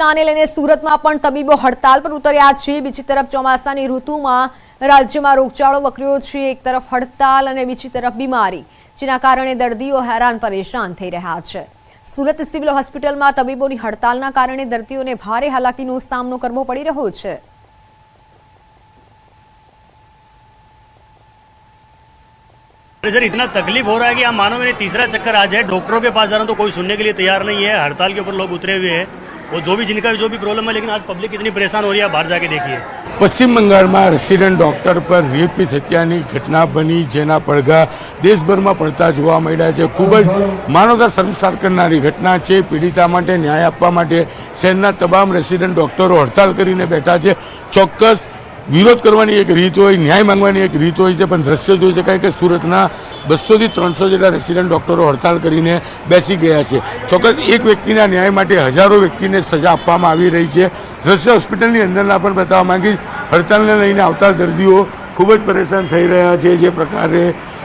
ઘટનાને લઈને સુરતમાં પણ તબીબો હડતાલ પર ઉતર્યા છે। બીજી તરફ ચોમાસાની ઋતુમાં રાજ્યમાં રોગચાળો વકર્યો છે। એક તરફ હડતાલ અને બીજી તરફ બીમારી, જેના કારણે દર્દીઓ હેરાન પરેશાન થઈ રહ્યા છે। સુરત સિવિલ હોસ્પિટલમાં તબીબોની હડતાલના કારણે દર્દીઓને ભારે હાલાકીનો સામનો કરવો પડી રહ્યો છે। सर इतना तकलीफ हो रहा है कि आप मानो मैंने तीसरा चक्कर आज है। डॉक्टरों के पास जा रहा हूँ तो कोई सुनने के लिए तैयार नहीं है। हड़ताल के ऊपर लोग उतरे हुए हैं और जो भी जिनका जो भी प्रॉब्लम है, लेकिन आज पब्लिक इतनी परेशान हो रही है, बाहर जाके देखिए। पश्चिम बंगाल में रेसिडेंट डॉक्टर पर रेपी हत्यानी घटना बनी, जेना पड़घा देशभर में पड़ता जोवा मळ्या छे। खूब ज मानवता शर्मसार करनारी घटना है। पीड़िता माटे न्याय आपवा माटे शहरना तमाम रेसिडेंट डॉक्टरो हड़ताल करीने बैठा है। चौक्कस विरोध करवानी एक रीत होय, न्याय मांगवानी एक रीत होय छे, पण दृश्य जोई शकाय के सूरतना 200 થી 300 જેટલા રેસિડેન્ટ ડોક્ટરો હડતાલ કરીને બેસી ગયા છે। ચોક્કસ એક વ્યક્તિના ન્યાય માટે હજારો વ્યક્તિને સજા આપવામાં આવી રહી છે। દૃશ્ય હોસ્પિટલની અંદરના પણ બતાવવા માંગીશ। હડતાલને લઈને આવતા દર્દીઓ ખૂબ જ પરેશાન થઈ રહ્યા છે। જે પ્રકારે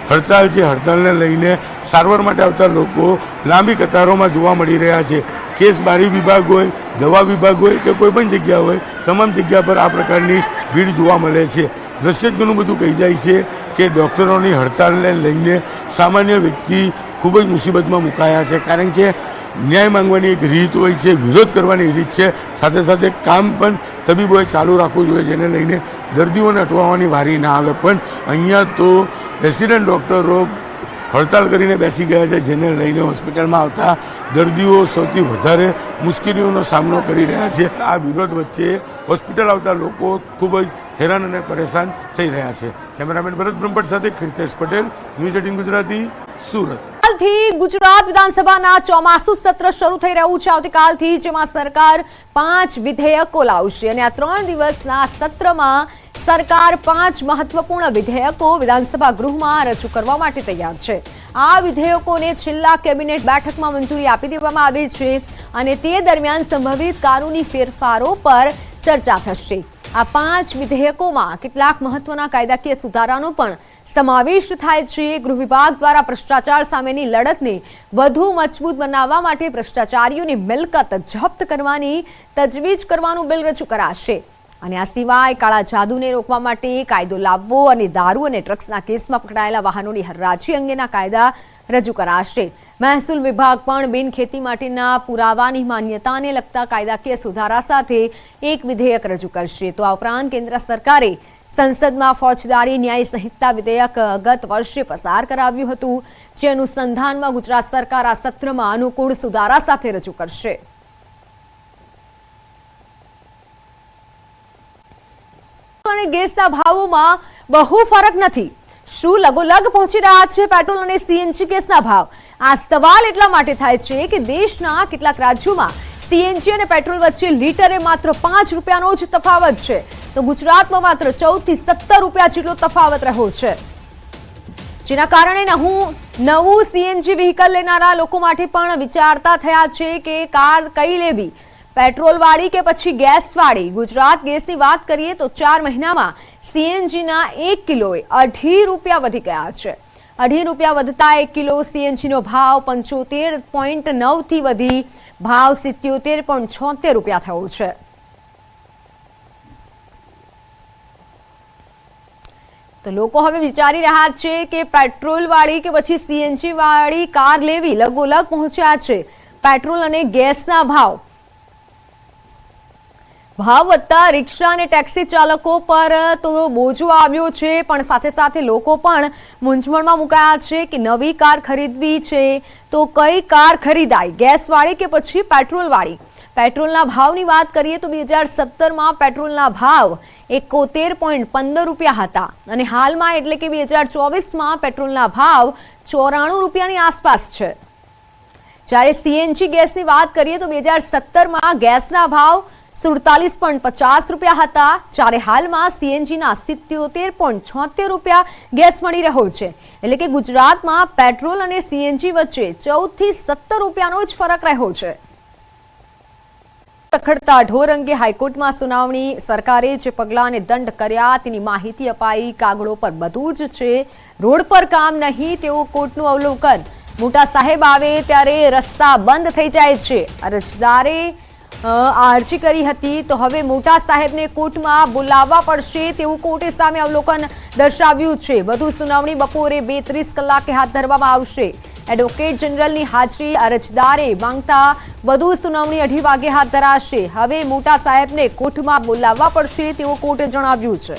હડતાલ છે, હડતાલને લઈને સારવાર માટે આવતા લોકો લાંબી કતારોમાં જોવા મળી રહ્યા છે। કેસ બારી વિભાગ હોય, દવા વિભાગ હોય કે કોઈ પણ જગ્યા હોય, તમામ જગ્યા પર આ પ્રકારની ભીડ જોવા મળે છે। દ્રશ્ય જ ઘણું બધું કહી જાય છે કે ડૉક્ટરોની હડતાલને લઈને સામાન્ય વ્યક્તિ ખૂબ જ મુસીબતમાં મુકાયા છે। કારણ કે ન્યાય માંગવાની એક રીત હોય છે, વિરોધ કરવાની રીત છે, સાથે સાથે કામ પણ તબીબોએ ચાલુ રાખવું જોઈએ, જેને લઈને દર્દીઓને અટવાવાની વારી ના આવે। પણ અહીંયા તો રેસિડેન્ટ ડૉક્ટરો હડતાલ કરીને બેસી ગયા છે, જેને લઈને હોસ્પિટલમાં આવતા દર્દીઓ સૌથી વધારે મુશ્કેલીઓનો સામનો કરી રહ્યા છે। આ વિરોધ વચ્ચે હોસ્પિટલ આવતા લોકો ખૂબ જ હેરાન અને પરેશાન થઈ રહ્યા છે। કેમેરામેન ભરત બ્રહ્મભટ્ટ સાથે કીર્તેશ પટેલ, ન્યૂઝ 18 ગુજરાતી, સુરત। આવતીકાલથી ગુજરાત વિધાનસભાના ચોમાસુ સત્ર શરૂ થઈ રહ્યું છે। આવતીકાલથી જેમાં સરકાર 5 વિધેયકો લાવશે અને આ 3 દિવસના સત્રમાં સરકાર 5 મહત્વપૂર્ણ વિધેયકો વિધાનસભા ગૃહમાં રજૂ કરવા માટે તૈયાર છે। આ વિધેયકોને છેલ્લા કેબિનેટ બેઠકમાં મંજૂરી આપી દેવામાં આવી છે અને તે દરમિયાન સંભવિત કાનૂની ફેરફારો પર ચર્ચા થશે। આ 5 વિધેયકોમાં કેટલાક મહત્વના કાયદાકીય સુધારાનો પણ સમાવેશ થાય છે। ગૃહ વિભાગ દ્વારા ભ્રષ્ટાચાર સામેની લડતને વધુ મજબૂત બનાવવા માટે ભ્રષ્ટાચારીઓની મિલકત જપ્ત કરવાની તજવીજ કરવાનું બિલ રજૂ કરાશે અને આ સિવાય કાળા જાદુને રોકવા માટે કાયદો લાવવો અને દારૂ અને ડ્રગ્સના કેસમાં પકડાયેલા વાહનોની હરાજી અંગેના કાયદા રજૂ કરાશે। મહેસૂલ વિભાગ પણ બિનખેતી માટેના પુરાવાની માન્યતાને લગતા કાયદાકીય સુધારા સાથે એક વિધેયક રજૂ કરશે। તો આ ઉપરાંત કેન્દ્ર સરકારે સંસદમાં ફોજદારી ન્યાય સંહિતા વિધેયક ગત વર્ષે પસાર કરાવ્યું હતું, જે અનુસંધાનમાં ગુજરાત સરકાર આ સત્રમાં અનુકૂળ સુધારા સાથે રજૂ કરશે। અને ગેસના ભાવોમાં બહુ ફરક નથી। શું લગોલગ પહોંચી રહ્યા છે પેટ્રોલ અને સીએનજી ગેસના ભાવ? આ સવાલ એટલા માટે થાય છે કે દેશના કેટલાક રાજ્યોમાં સીએનજી અને પેટ્રોલ વચ્ચે લીટરે માત્ર 5 રૂપિયાનો જ તફાવત છે, તો ગુજરાતમાં માત્ર 14 થી 17 રૂપિયા જેટલો તફાવત રહ્યો છે, જેના કારણે નવું સીએનજી વ્હીકલ લેનારા લોકો માટે પણ વિચારતા થયા છે કે કાર કઈ લેવી, પેટ્રોલ વાળી કે પછી ગેસ વાળી। ગુજરાત ગેસની વાત કરીએ તો 4 મહિનામાં સીએનજીના 1 કિલોએ 2.5 રૂપિયા વધી ગયા છે। 2.5 રૂપિયા વધતા 1 કિલો સીએનજીનો ભાવ 75.9 થી વધી ભાવ 77.76 રૂપિયા થયો છે। તો લોકો હવે વિચારી રહ્યા છે કે પેટ્રોલ વાળી કે પછી સીએનજી વાળી કાર લેવી। લગોલગ પહોંચ્યા છે પેટ્રોલ અને ગેસના ભાવ વધતા રિક્ષા અને ટેક્સી ચાલકો પર તો બોજો આવ્યો છે, પણ સાથે સાથે લોકો પણ મૂંઝવણમાં મુકાયા છે કે નવી કાર ખરીદવી છે તો કઈ કાર ખરીદાય, ગેસવાળી કે પછી પેટ્રોલવાળી। પેટ્રોલના ભાવની વાત કરીએ તો 2017માં પેટ્રોલના ભાવ 71.15 રૂપિયા હતા અને હાલમાં એટલે કે 2024માં પેટ્રોલના ભાવ 94 રૂપિયાની આસપાસ છે। જ્યારે સીએનજી ગેસની વાત કરીએ તો 2017માં ગેસના ભાવ 47.50 રૂપિયા હતા, જ્યારે હાલમાં સીએનજીના 77.76 રૂપિયા ગેસ મળી રહ્યો છે। એટલે કે ગુજરાતમાં પેટ્રોલ અને સીએનજી વચ્ચે 14 થી 17 રૂપિયાનો જ ફરક રહ્યો છે। રખડતા ઢોર અંગે હાઈકોર્ટમાં સુનાવણી। સરકારે જે પગલાંને દંડ કર્યા તેની માહિતી અપાઈ। કાગળો પર બધું જ છે, રોડ પર કામ નહીં તેવું કોર્ટનું અવલોકન। મોટા સાહેબ આવે ત્યારે રસ્તા બંધ થઈ જાય છે। અરજદારે અરજી કરી હતી તો હવે મોટા સાહેબને કોર્ટમાં બોલાવવા પડશે તેવું કોર્ટે સામે અવલોકન દર્શાવ્યું છે. વધુ સુનાવણી બપોરે 2:30 કલાકે હાથ ધરવામાં આવશે. એડવોકેટ જનરલની હાજરી અરજદારે માંગતા વધુ સુનાવણી 2:30 વાગે હાથ ધરાશે. હવે મોટા સાહેબને કોર્ટમાં બોલાવવા પડશે તેવું કોર્ટે જણાવ્યું છે.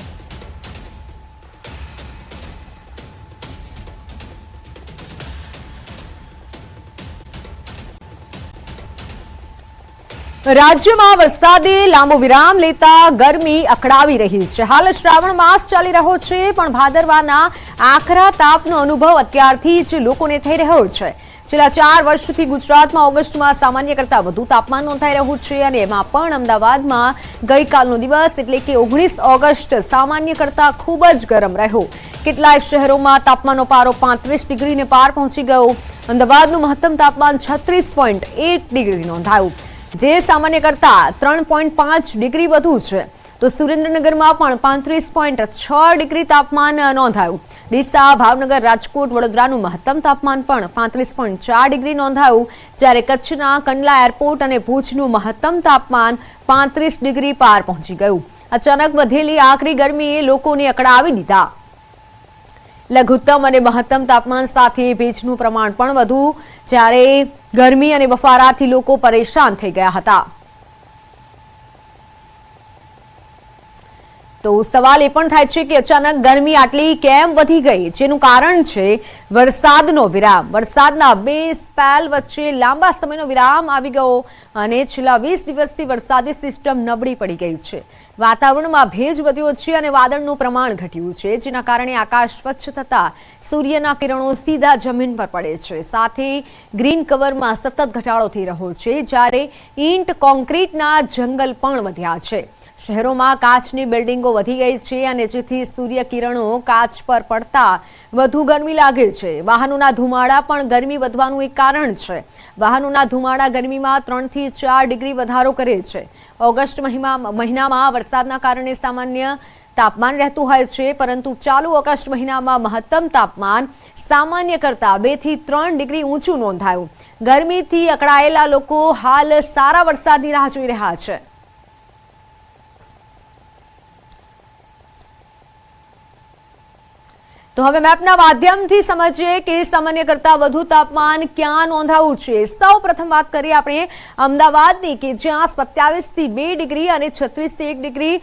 રાજ્યમાં વરસાદે લાંબો વિરામ લેતા ગરમી અકળાવી રહી છે. હાલ શ્રાવણ માસ ચાલી રહ્યો છે પણ ભાદરવાના આકરા તાપનો અનુભવ અત્યારથી જ લોકોને થઈ રહ્યો છે. છેલ્લા 4 વર્ષથી ગુજરાતમાં ઓગસ્ટમાં સામાન્ય કરતાં વધુ તાપમાન નોંધાઈ રહ્યું છે અને એમાં પણ અમદાવાદમાં ગઈકાલનો દિવસ એટલે કે 19 ઓગસ્ટ સામાન્ય કરતાં ખૂબ જ ગરમ રહ્યો. કેટલાય શહેરોમાં તાપમાનનો પારો 35 ડિગ્રીને પાર પહોંચી ગયો. અમદાવાદનું મહત્તમ તાપમાન 36.8 ડિગ્રી નોંધાયું, જે સામાન્ય કરતાં 3.5 ડિગ્રી વધુ છે. તો સુરેન્દ્રનગરમાં પણ 35.6 ડિગ્રી તાપમાન નોંધાયું. ડીસા, ભાવનગર, રાજકોટ, વડોદરાનું મહત્તમ તાપમાન પણ 35.4 ડિગ્રી નોંધાયું, જ્યારે કચ્છના કંડલા એરપોર્ટ અને ભુજનું મહત્તમ તાપમાન 35 ડિગ્રી પાર પહોંચી ગયું. અચાનક વધેલી આકરી ગરમીએ લોકોને અકળાવી દીધા. લઘુત્તમ અને મહત્તમ તાપમાન સાથે ભેજનું પ્રમાણ પણ વધુ, જ્યારે ગરમી અને બફારાથી લોકો પરેશાન થઈ ગયા હતા. તો સવાલ એ પણ થાય છે કે અચાનક ગરમી આટલી કેમ વધી ગઈ, જેનું કારણ છે વરસાદનો વિરામ. વરસાદના 2 સ્પેલ વચ્ચે લાંબા સમયનો વિરામ આવી ગયો અને છેલ્લા 20 દિવસથી વરસાદી સિસ્ટમ નબળી પડી ગઈ છે. વાતાવરણમાં ભેજ વધ્યો છે અને વાદળનું પ્રમાણ ઘટ્યું છે, જેના કારણે આકાશ સ્વચ્છ થતા સૂર્યના કિરણો સીધા જમીન પર પડે છે. સાથે ગ્રીન કવરમાં સતત ઘટાડો થઈ રહ્યો છે, જ્યારે ઈંટ કોન્ક્રીટના જંગલ પણ વધ્યા છે. શહેરોમાં કાચની બિલ્ડિંગો વધી ગઈ છે અને જેથી સૂર્ય કિરણો કાચ પર પડતા વધુ ગરમી લાગે છે. વાહનોના ધુમાડા પણ ગરમી વધવાનું એક કારણ છે. વાહનોના ધુમાડા ગરમીમાં 3 થી 4 ડિગ્રી વધારો કરે છે. ઓગસ્ટ મહિનામાં વરસાદના કારણે સામાન્ય તાપમાન રહેતું હોય છે, પરંતુ ચાલુ ઓગસ્ટ મહિનામાં મહત્તમ તાપમાન સામાન્ય કરતાં 2 થી 3 ડિગ્રી ઊંચું નોંધાયું. ગરમીથી અકળાયેલા લોકો હાલ સારા વરસાદની રાહ જોઈ રહ્યા છે. તો હવે મેપના માધ્યમથી સમજીએ કે સામાન્ય કરતાં વધુ તાપમાન ક્યાં નોંધાયું છે. સૌ પ્રથમ વાત કરીએ આપણે અમદાવાદની, કે જ્યાં 27 થી 2 ડિગ્રી અને 36 થી 1 ડિગ્રી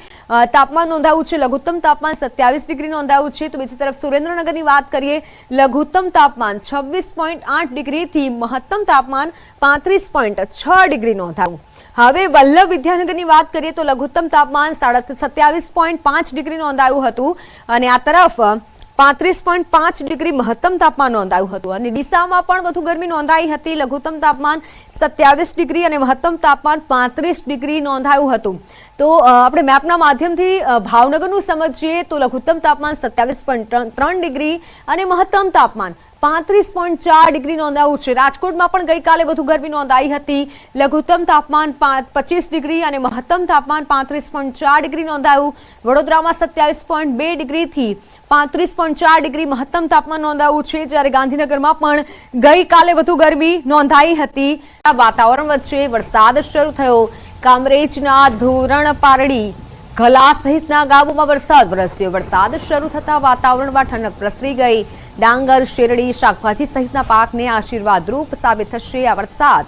તાપમાન નોંધાયું છે. લઘુત્તમ તાપમાન 27 ડિગ્રી નોંધાયું છે. તો બીજી તરફ સુરેન્દ્રનગરની વાત કરીએ, લઘુત્તમ તાપમાન 26.8 ડિગ્રીથી મહત્તમ તાપમાન 35.6 ડિગ્રી નોંધાયું. હવે વલ્લભ વિદ્યાનગરની વાત કરીએ તો લઘુત્તમ તાપમાન 27.5 ડિગ્રી નોંધાયું હતું અને આ તરફ 35.5 ડિગ્રી મહત્તમ તાપમાન નોંધાયું હતું. અને ડીસામાં પણ વધુ ગરમી નોંધાઈ હતી. લઘુત્તમ તાપમાન 27 ડિગ્રી અને મહત્તમ તાપમાન 35 ડિગ્રી નોંધાયું હતું. તો આપણે મેપના માધ્યમથી ભાવનગરનું સમજીએ તો લઘુત્તમ તાપમાન 27.3 ડિગ્રી અને મહત્તમ તાપમાન 35.4 ડિગ્રી નોંધાયું છે. રાજકોટમાં પણ ગઈકાલે વધુ ગરમી નોંધાઈ હતી. લઘુત્તમ તાપમાન 25 ડિગ્રી અને મહત્તમ તાપમાન 35.4 ડિગ્રી નોંધાયું. વડોદરામાં 27.2 ડિગ્રીથી 35.4 ડિગ્રી મહત્તમ તાપમાન નોંધાયું છે, જ્યારે ગાંધીનગરમાં પણ ગઈકાલે વધુ ગરમી નોંધાઈ હતી. આ વાતાવરણ વચ્ચે વરસાદ શરૂ થયો. કામરેજના ધોરણ પારડી, ઘલા સહિતના ગામોમાં વરસાદ વરસ્યો. વરસાદ શરૂ થતા વાતાવરણમાં ઠંડક પ્રસરી ગઈ. ડાંગર, શેરડી, શાકભાજી સહિતના પાકને આશીર્વાદરૂપ સાબિત થશે આ વરસાદ.